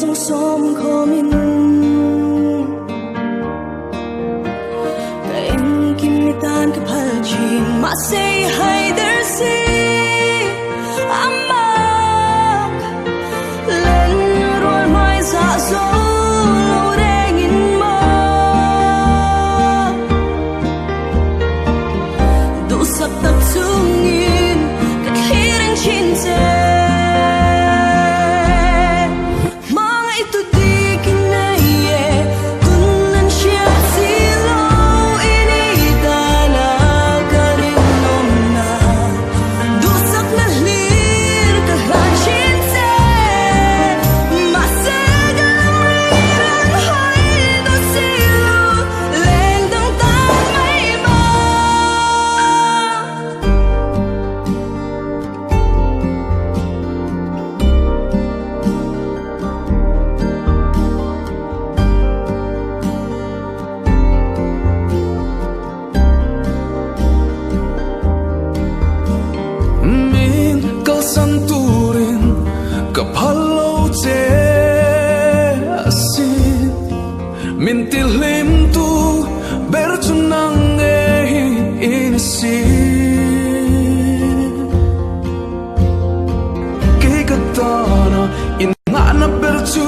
trong xóm komin kain kimitan kapalji masay haider si amak len rol mai za zo lo rengin ma du sap tak sungin kathiring chinse Kapalo che asin mintil lim tu bertunang inisi kikatana inana bertu